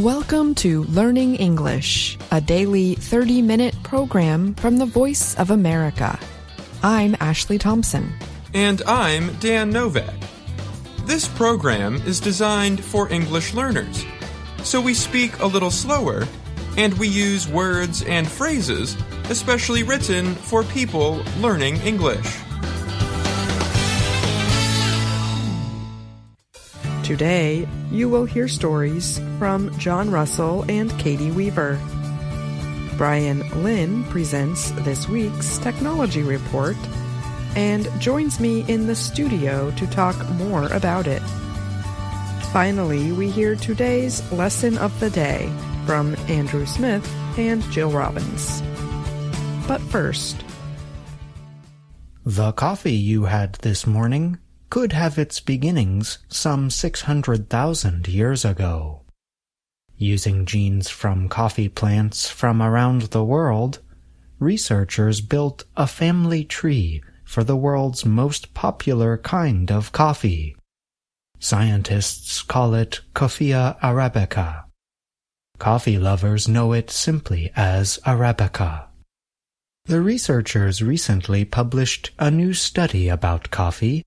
Welcome to Learning English, a daily 30-minute program from the Voice of America. I'm Ashley Thompson. And I'm Dan Novak. This program is designed for English learners, so we speak a little slower, and we use words and phrases especially written for people learning English. Today, you will hear stories from John Russell and Katie Weaver. Brian Lynn presents this week's technology report and joins me in the studio to talk more about it. Finally, we hear today's lesson of the day from Andrew Smith and Jill Robbins. But first, the coffee you had this morning could have its beginnings some 600,000 years ago. Using genes from coffee plants from around the world, researchers built a family tree for the world's most popular kind of coffee. Scientists call it Coffea arabica. Coffee lovers know it simply as Arabica. The researchers recently published a new study about coffee.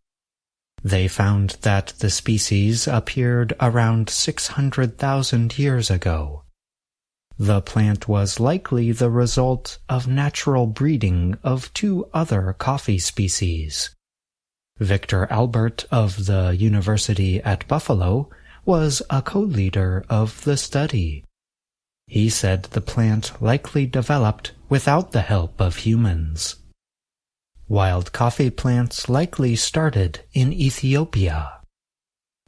They found that the species appeared around 600,000 years ago. The plant was likely the result of natural breeding of two other coffee species. Victor Albert of the University at Buffalo was a co-leader of the study. He said the plant likely developed without the help of humans. Wild coffee plants likely started in Ethiopia,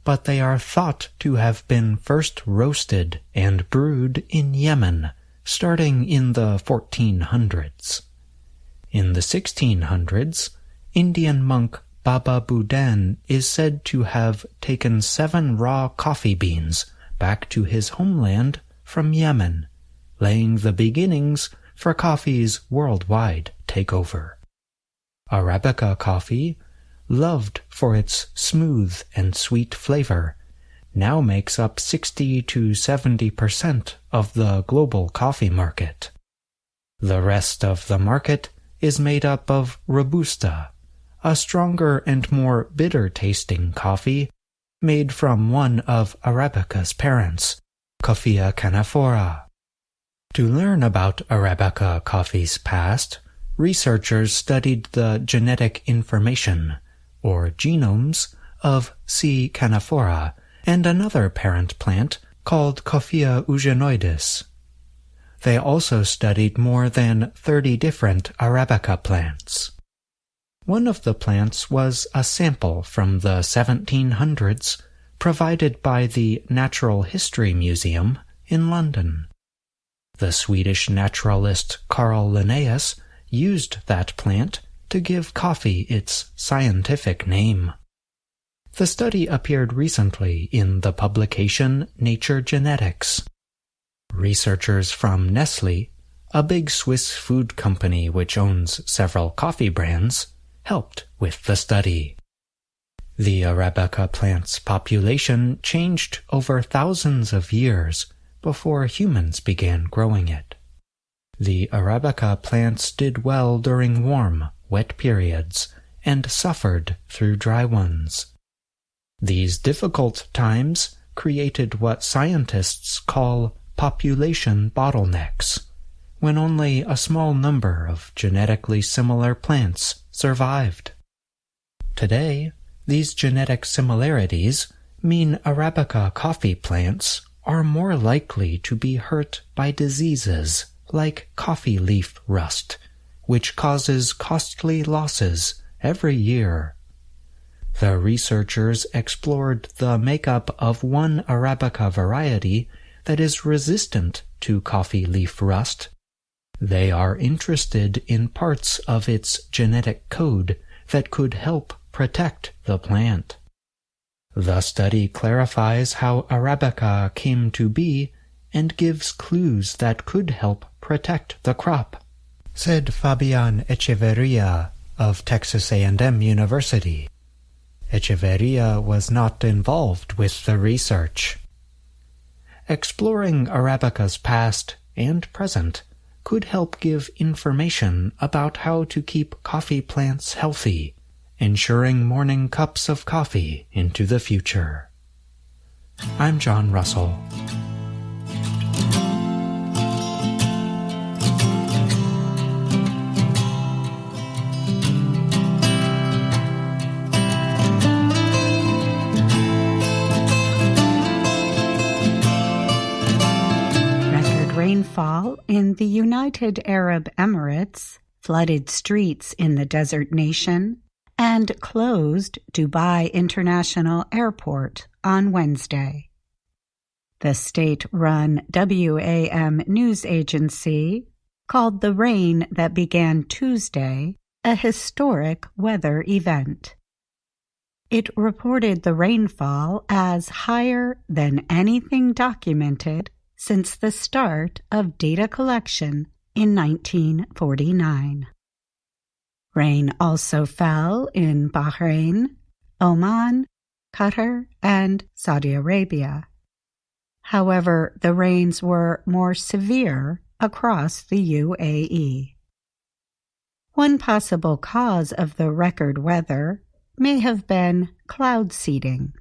but they are thought to have been first roasted and brewed in Yemen, starting in the 1400s. In the 1600s, Indian monk Baba Budan is said to have taken 7 raw coffee beans back to his homeland from Yemen, laying the beginnings for coffee's worldwide takeover. Arabica coffee, loved for its smooth and sweet flavor, now makes up 60 to 70% of the global coffee market. The rest of the market is made up of Robusta, a stronger and more bitter-tasting coffee made from one of Arabica's parents, Coffea canephora. To learn about Arabica coffee's past, researchers studied the genetic information, or genomes, of C. canephora and another parent plant called Coffea eugenoides. They also studied more than 30 different Arabica plants. One of the plants was a sample from the 1700s provided by the Natural History Museum in London. The Swedish naturalist Carl Linnaeus used that plant to give coffee its scientific name. The study appeared recently in the publication Nature Genetics. Researchers from Nestlé, a big Swiss food company which owns several coffee brands, helped with the study. The Arabica plant's population changed over thousands of years before humans began growing it. The Arabica plants did well during warm, wet periods and suffered through dry ones. These difficult times created what scientists call population bottlenecks, when only a small number of genetically similar plants survived. Today, these genetic similarities mean Arabica coffee plants are more likely to be hurt by diseases like coffee leaf rust, which causes costly losses every year. The researchers explored the makeup of one Arabica variety that is resistant to coffee leaf rust. They are interested in parts of its genetic code that could help protect the plant. The study clarifies how Arabica came to be and gives clues that could help protect the crop, said Fabian Echeverria of Texas A&M University. Echeverria was not involved with the research. exploring Arabica's past and present could help give information about how to keep coffee plants healthy, ensuring morning cups of coffee into the future. I'm John Russell. Rainfall in the United Arab Emirates, flooded streets in the desert nation, and closed Dubai International Airport on Wednesday. The state-run WAM news agency called the rain that began Tuesday a historic weather event. It reported the rainfall as higher than anything documented since the start of data collection in 1949. Rain also fell in Bahrain, Oman, Qatar, and Saudi Arabia. However, the rains were more severe across the UAE. One possible cause of the record weather may have been cloud seeding.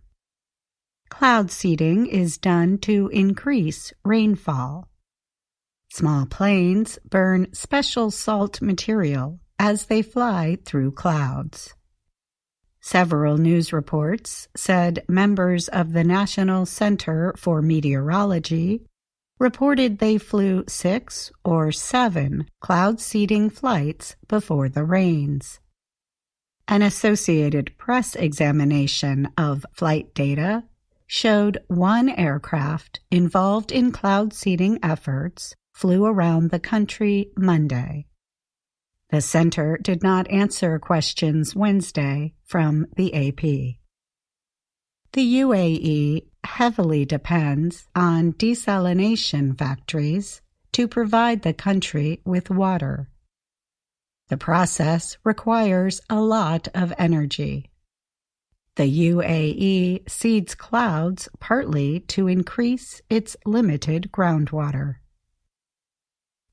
Cloud seeding is done to increase rainfall. Small planes burn special salt material as they fly through clouds. Several news reports said members of the National Center for Meteorology reported they flew 6 or 7 cloud seeding flights before the rains. An Associated Press examination of flight data showed one aircraft involved in cloud seeding efforts flew around the country Monday. The center did not answer questions Wednesday from the AP. The UAE heavily depends on desalination factories to provide the country with water. The process requires a lot of energy. The UAE seeds clouds partly to increase its limited groundwater.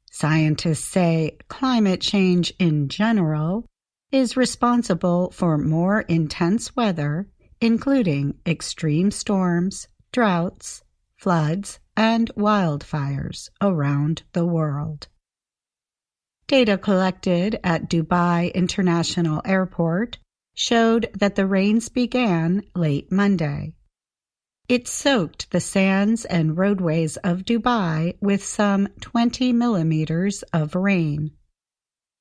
Scientists say climate change in general is responsible for more intense weather, including extreme storms, droughts, floods, and wildfires around the world. Data collected at Dubai International Airport showed that the rains began late Monday. It soaked the sands and roadways of Dubai with some 20 millimeters of rain.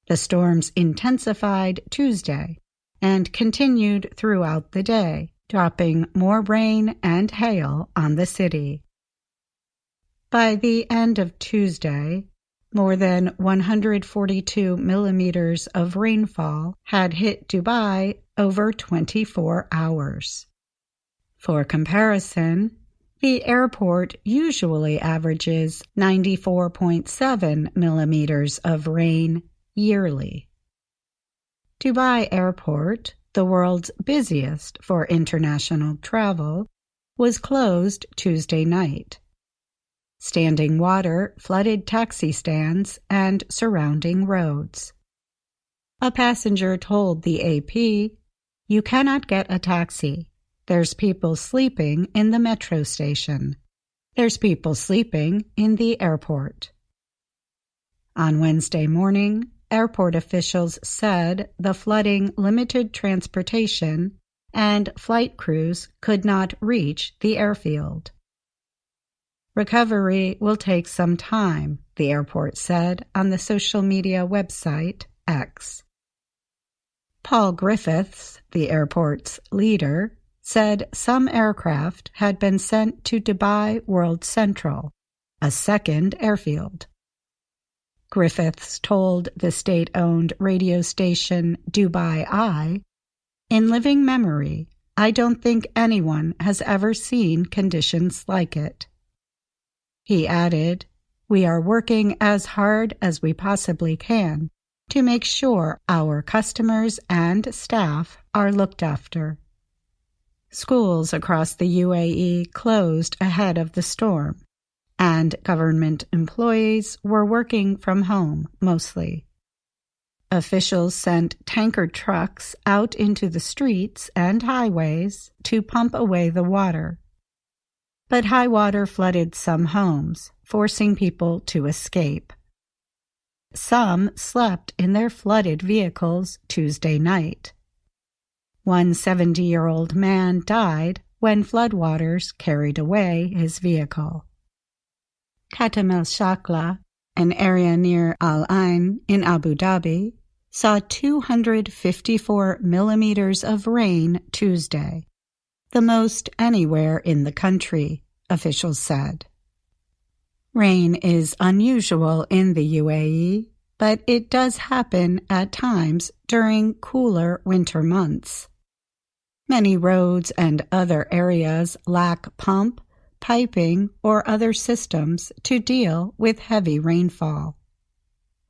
The storms intensified Tuesday and continued throughout the day, dropping more rain and hail on the city. By the end of Tuesday, more than 142 millimeters of rainfall had hit Dubai over 24 hours. For comparison, the airport usually averages 94.7 millimeters of rain yearly. Dubai Airport, the world's busiest for international travel, was closed Tuesday night. Standing water flooded taxi stands and surrounding roads. A passenger told the AP, "You cannot get a taxi. There's people sleeping in the metro station. There's people sleeping in the airport." On Wednesday morning, airport officials said the flooding limited transportation and flight crews could not reach the airfield. Recovery will take some time, the airport said on the social media website X. Paul Griffiths, the airport's leader, said some aircraft had been sent to Dubai World Central, a second airfield. Griffiths told the state-owned radio station Dubai Eye, "In living memory, I don't think anyone has ever seen conditions like it." He added, "We are working as hard as we possibly can to make sure our customers and staff are looked after." Schools across the UAE closed ahead of the storm, and government employees were working from home mostly. Officials sent tanker trucks out into the streets and highways to pump away the water. But high water flooded some homes, forcing people to escape. Some slept in their flooded vehicles Tuesday night. One 70-year-old man died when floodwaters carried away his vehicle. Khatam el-Shakla, an area near Al Ain in Abu Dhabi, saw 254 millimeters of rain Tuesday, the most anywhere in the country, officials said. Rain is unusual in the UAE, but it does happen at times during cooler winter months. Many roads and other areas lack pump, piping, or other systems to deal with heavy rainfall.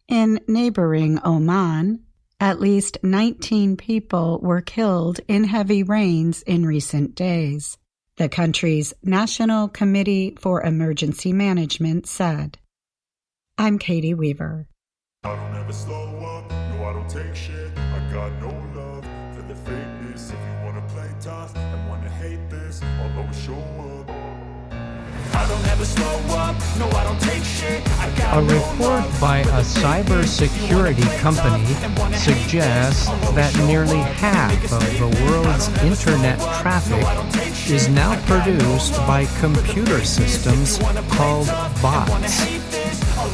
In neighboring Oman, at least 19 people were killed in heavy rains in recent days, the country's National Committee for Emergency Management said. I'm Katie Weaver. I don't ever slow up, no I don't take shit. I got no love for the fakeness. If you wanna play tough and wanna hate this, I'll always show up. I don't ever slow up, no I don't take shit. A report by a cybersecurity company suggests that nearly half of the world's internet traffic is now produced by computer systems called bots.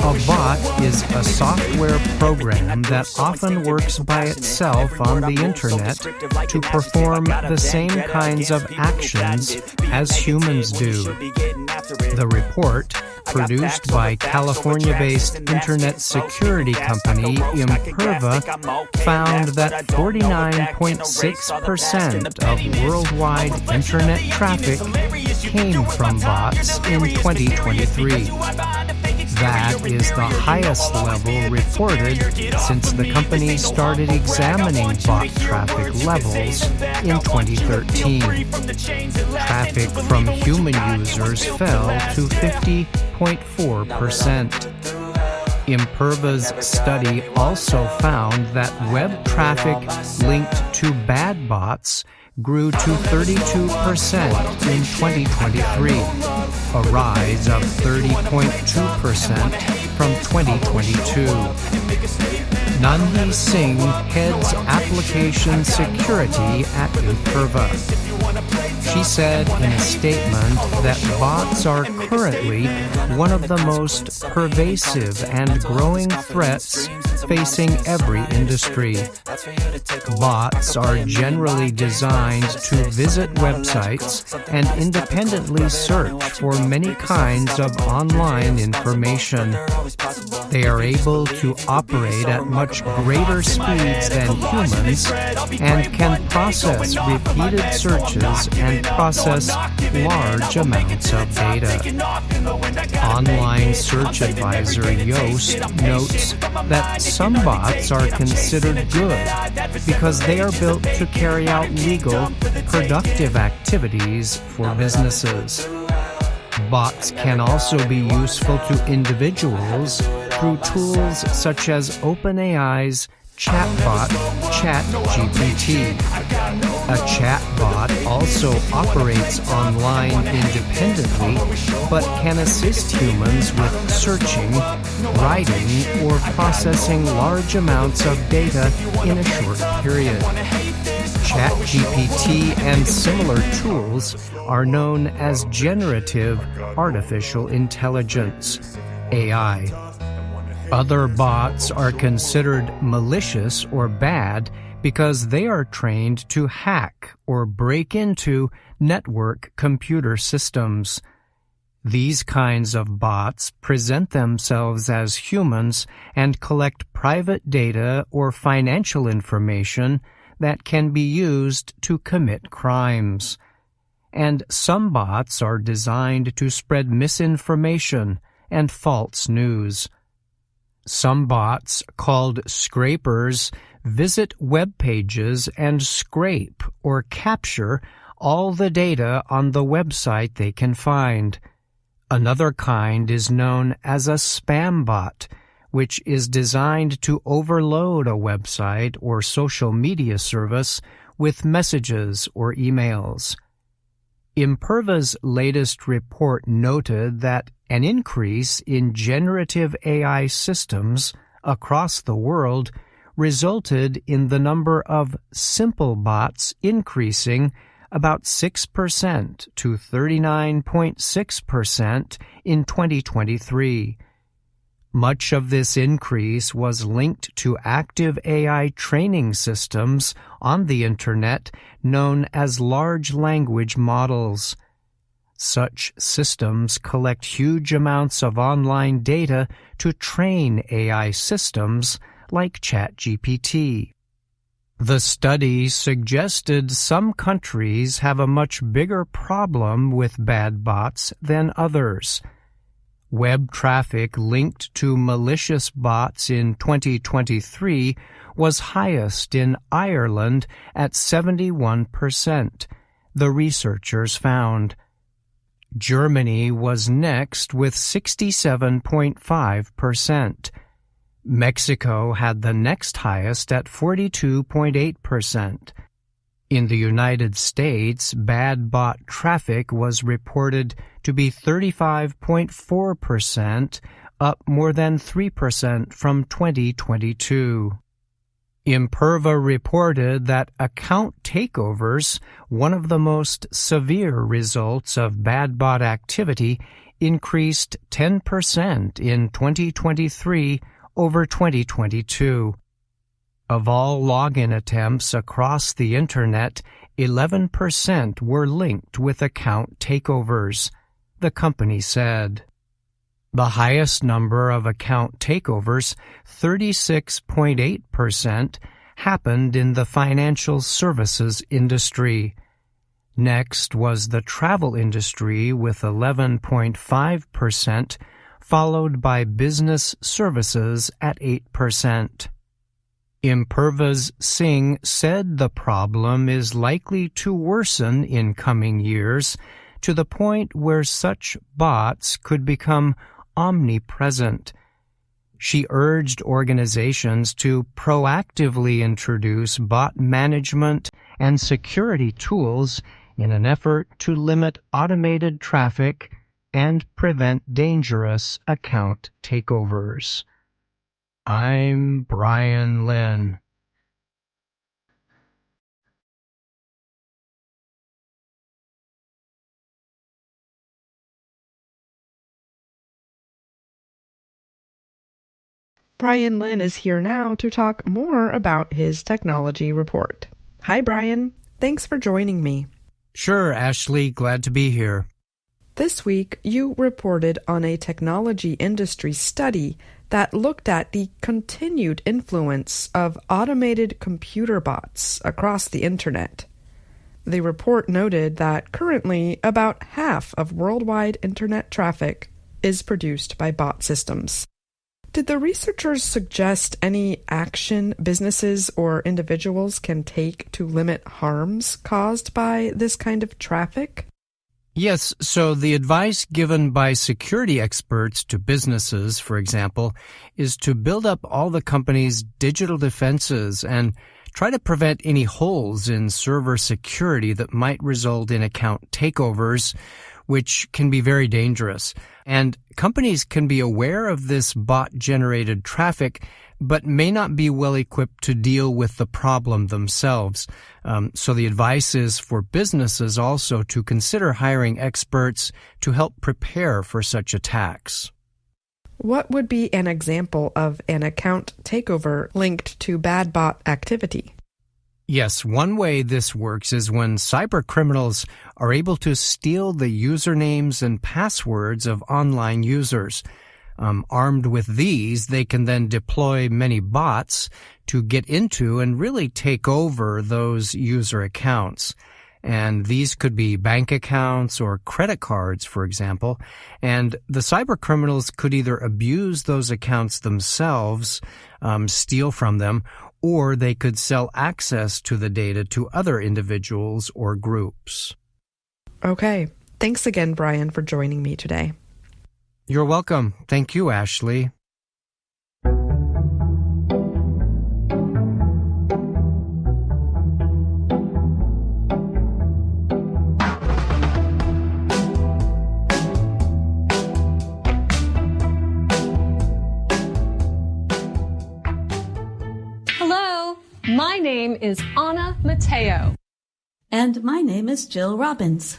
A bot is a software program that often works by itself on the internet to perform the same kinds of actions as humans do. The report, produced by California-based internet security company Imperva, found that 49.6% of worldwide internet traffic came from bots in 2023. That is the highest level reported since the company started examining bot traffic levels in 2013. Traffic from human users fell to 50.4%. Imperva's study also found that web traffic linked to bad bots grew to 32% in 2023, a rise of 30.2% from 2022. Nandhi Singh heads application security at Imperva. She said in a statement that bots are currently one of the most pervasive and growing threats facing every industry. Bots are generally designed to visit websites and independently search for many kinds of online information. They are able to operate at much greater speeds than humans and can process repeated searches and process large amounts of data. Online search advisor Yoast notes that some bots are considered good because they are built to carry out legal, productive activities for businesses. Bots can also be useful to individuals through tools such as OpenAI's chatbot ChatGPT. A chatbot also operates online independently, but can assist humans with searching, writing, or processing large amounts of data in a short period. ChatGPT and similar tools are known as generative artificial intelligence, AI. Other bots are considered malicious or bad because they are trained to hack or break into network computer systems. These kinds of bots present themselves as humans and collect private data or financial information that can be used to commit crimes. And some bots are designed to spread misinformation and false news. Some bots, called scrapers, visit web pages and scrape or capture all the data on the website they can find. Another kind is known as a spam bot, which is designed to overload a website or social media service with messages or emails. Imperva's latest report noted that an increase in generative AI systems across the world resulted in the number of simple bots increasing about 6% to 39.6% in 2023. Much of this increase was linked to active AI training systems on the Internet known as large language models. Such systems collect huge amounts of online data to train AI systems like ChatGPT. The study suggested some countries have a much bigger problem with bad bots than others. Web traffic linked to malicious bots in 2023 was highest in Ireland at 71%, the researchers found. Germany was next with 67.5%. Mexico had the next highest at 42.8%. In the United States, bad bot traffic was reported to be 35.4%, up more than 3% from 2022. Imperva reported that account takeovers, one of the most severe results of bad bot activity, increased 10% in 2023 over 2022. Of all login attempts across the Internet, 11% were linked with account takeovers, the company said. The highest number of account takeovers, 36.8%, happened in the financial services industry. Next was the travel industry with 11.5%, followed by business services at 8%. Imperva's Singh said the problem is likely to worsen in coming years to the point where such bots could become omnipresent. She urged organizations to proactively introduce bot management and security tools in an effort to limit automated traffic and prevent dangerous account takeovers. I'm Brian Lynn. Brian Lynn is here now to talk more about his technology report. Hi, Brian. Thanks for joining me. Sure, Ashley. Glad to be here. This week, you reported on a technology industry study that looked at the continued influence of automated computer bots across the Internet. The report noted that currently about half of worldwide Internet traffic is produced by bot systems. Did the researchers suggest any action businesses or individuals can take to limit harms caused by this kind of traffic? Yes, so the advice given by security experts to businesses, for example, is to build up all the company's digital defenses and try to prevent any holes in server security that might result in account takeovers, which can be very dangerous. And companies can be aware of this bot-generated traffic, but may not be well equipped to deal with the problem themselves. So the advice is for businesses also to consider hiring experts to help prepare for such attacks. What would be an example of an account takeover linked to bad bot activity? Yes, one way this works is when cyber criminals are able to steal the usernames and passwords of online users. Armed with these, they can then deploy many bots to get into and really take over those user accounts. And these could be bank accounts or credit cards, for example. And the cyber criminals could either abuse those accounts themselves, steal from them, or they could sell access to the data to other individuals or groups. Okay. Thanks again, Brian, for joining me today. You're welcome. Thank you, Ashley. Hello, my name is Anna Mateo. And my name is Jill Robbins.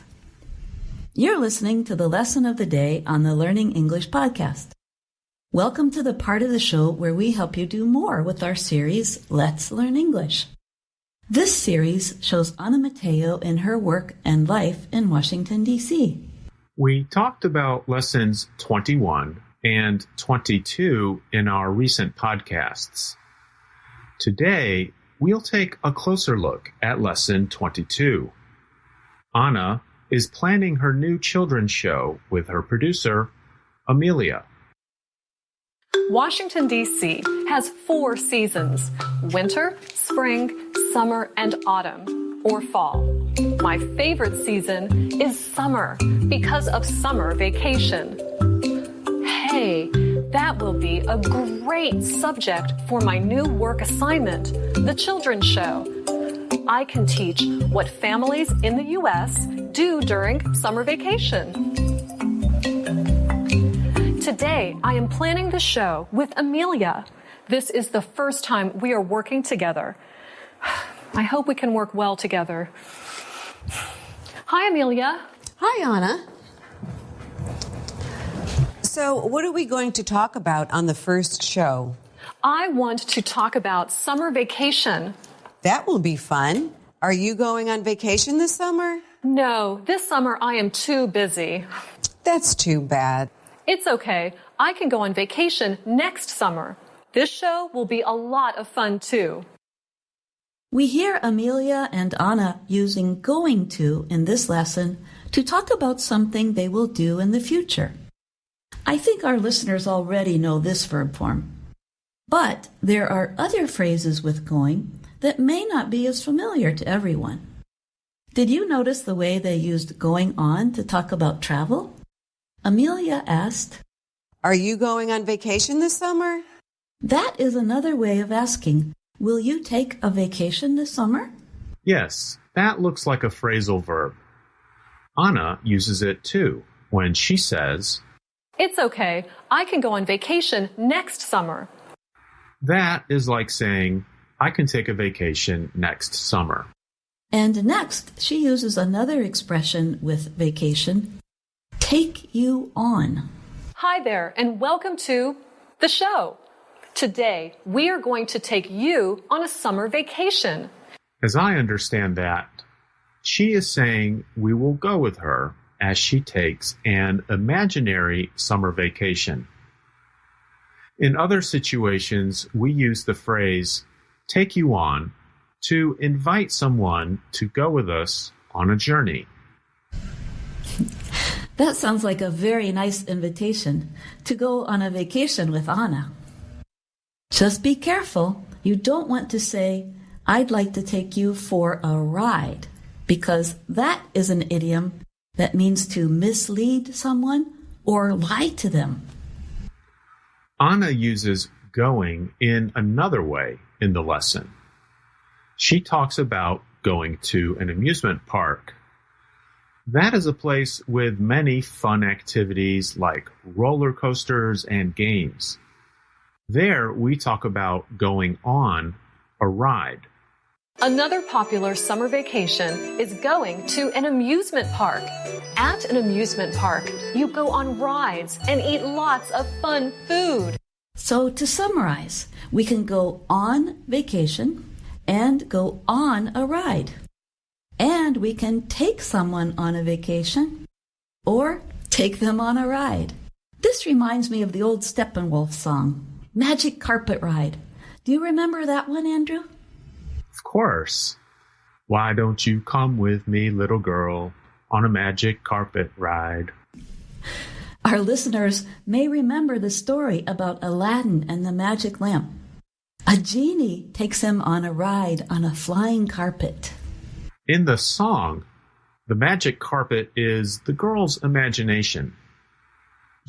You're listening to the lesson of the day on the Learning English podcast. Welcome to the part of the show where we help you do more with our series, Let's Learn English. This series shows Anna Mateo in her work and life in Washington, D.C. We talked about lessons 21 and 22 in our recent podcasts. Today, we'll take a closer look at lesson 22. Anna is planning her new children's show with her producer, Amelia. Washington, D.C. has 4 seasons: winter, spring, summer, and autumn, or fall. My favorite season is summer because of summer vacation. Hey, that will be a great subject for my new work assignment, the children's show. I can teach what families in the U.S. do during summer vacation. Today, I am planning the show with Amelia. This is the first time we are working together. I hope we can work well together. Hi, Amelia. Hi, Anna. So, what are we going to talk about on the first show? I want to talk about summer vacation. That will be fun. Are you going on vacation this summer? No, this summer I am too busy. That's too bad. It's okay. I can go on vacation next summer. This show will be a lot of fun too. We hear Amelia and Anna using going to in this lesson to talk about something they will do in the future. I think our listeners already know this verb form. But there are other phrases with going that may not be as familiar to everyone. Did you notice the way they used going on to talk about travel? Amelia asked, Are you going on vacation this summer? That is another way of asking, will you take a vacation this summer? Yes, that looks like a phrasal verb. Anna uses it too when she says, It's okay. I can go on vacation next summer. That is like saying, I can take a vacation next summer. And next, she uses another expression with vacation, take you on. Hi there, and welcome to the show. Today, we are going to take you on a summer vacation. As I understand that, she is saying we will go with her as she takes an imaginary summer vacation. In other situations, we use the phrase take you on to invite someone to go with us on a journey. That sounds like a very nice invitation to go on a vacation with Anna. Just be careful. You don't want to say, I'd like to take you for a ride, because that is an idiom that means to mislead someone or lie to them. Anna uses going in another way in the lesson. She talks about going to an amusement park. That is a place with many fun activities like roller coasters and games. There we talk about going on a ride. Another popular summer vacation is going to an amusement park. At an amusement park, you go on rides and eat lots of fun food. So to summarize, we can go on vacation and go on a ride. And we can take someone on a vacation or take them on a ride. This reminds me of the old Steppenwolf song, Magic Carpet Ride. Do you remember that one, Andrew? Of course. Why don't you come with me, little girl, on a magic carpet ride? Our listeners may remember the story about Aladdin and the magic lamp. A genie takes him on a ride on a flying carpet. In the song, the magic carpet is the girl's imagination.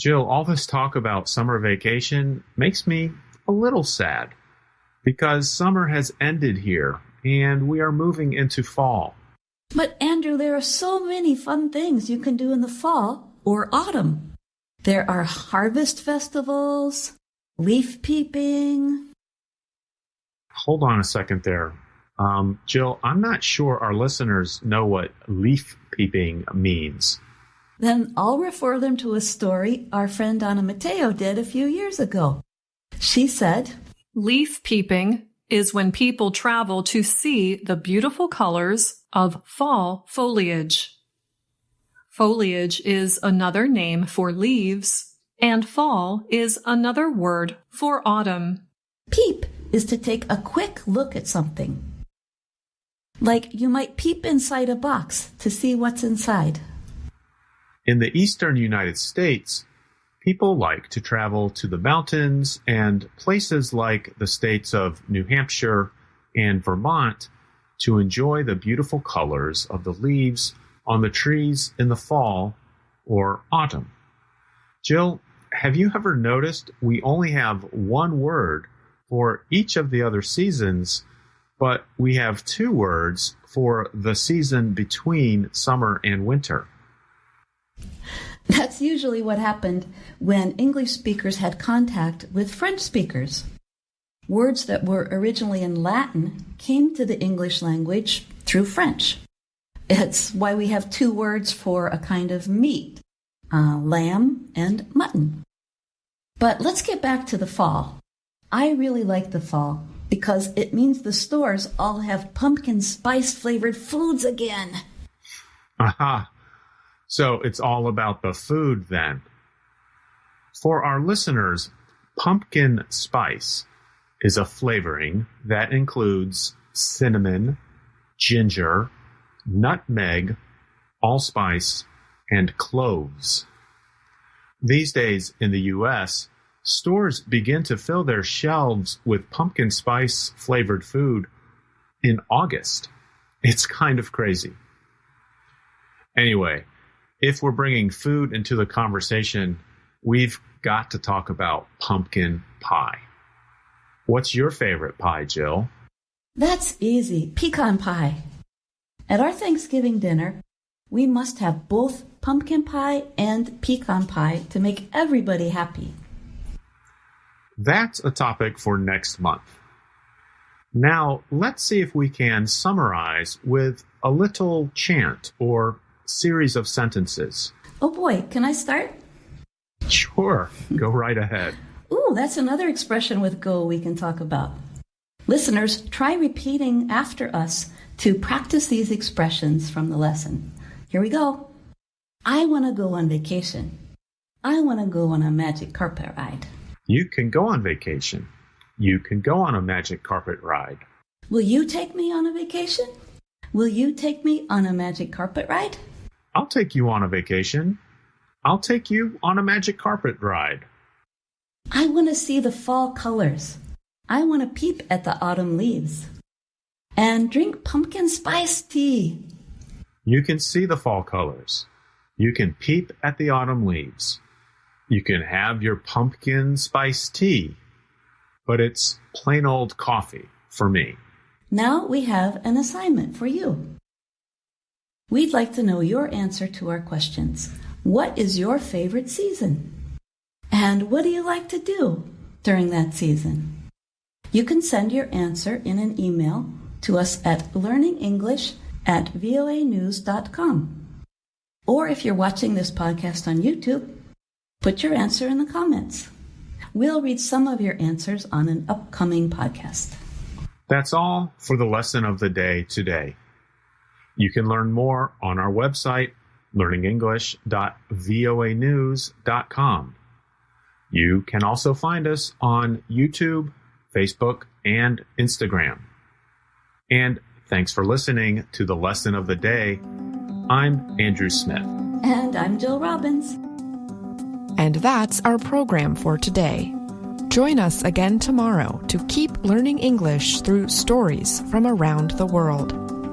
Jill, all this talk about summer vacation makes me a little sad because summer has ended here and we are moving into fall. But Andrew, there are so many fun things you can do in the fall or autumn. There are harvest festivals, leaf peeping. Hold on a second there. Jill, I'm not sure our listeners know what leaf peeping means. Then I'll refer them to a story our friend Donna Mateo did a few years ago. She said, Leaf peeping is when people travel to see the beautiful colors of fall foliage. Foliage is another name for leaves, and fall is another word for autumn. Peep is to take a quick look at something. Like you might peep inside a box to see what's inside. In the eastern United States, people like to travel to the mountains and places like the states of New Hampshire and Vermont to enjoy the beautiful colors of the leaves on the trees in the fall or autumn. Jill, have you ever noticed we only have one word for each of the other seasons, but we have two words for the season between summer and winter? That's usually what happened when English speakers had contact with French speakers. Words that were originally in Latin came to the English language through French. It's why we have two words for a kind of meat, lamb and mutton. But let's get back to the fall. I really like the fall because it means the stores all have pumpkin spice flavored foods again. Aha! So it's all about the food then. For our listeners, pumpkin spice is a flavoring that includes cinnamon, ginger, nutmeg, allspice, and cloves. These days in the U.S., stores begin to fill their shelves with pumpkin spice flavored food in August. It's kind of crazy. Anyway, if we're bringing food into the conversation, we've got to talk about pumpkin pie. What's your favorite pie, Jill? That's easy. Pecan pie. At our Thanksgiving dinner, we must have both pumpkin pie and pecan pie to make everybody happy. That's a topic for next month. Now, let's see if we can summarize with a little chant or series of sentences. Oh boy, can I start? Sure, go right ahead. Ooh, that's another expression with go we can talk about. Listeners, try repeating after us to practice these expressions from the lesson. Here we go. I want to go on vacation. I want to go on a magic carpet ride. You can go on vacation. You can go on a magic carpet ride. Will you take me on a vacation? Will you take me on a magic carpet ride? I'll take you on a vacation. I'll take you on a magic carpet ride. I want to see the fall colors. I want to peep at the autumn leaves. And drink pumpkin spice tea. You can see the fall colors. You can peep at the autumn leaves. You can have your pumpkin spice tea. But it's plain old coffee for me. Now we have an assignment for you. We'd like to know your answer to our questions. What is your favorite season? And what do you like to do during that season? You can send your answer in an email to us at learningenglish@voanews.com. Or if you're watching this podcast on YouTube, put your answer in the comments. We'll read some of your answers on an upcoming podcast. That's all for the lesson of the day today. You can learn more on our website, learningenglish.voanews.com. You can also find us on YouTube, Facebook, and Instagram. And thanks for listening to the lesson of the day. I'm Andrew Smith. And I'm Jill Robbins. And that's our program for today. Join us again tomorrow to keep learning English through stories from around the world.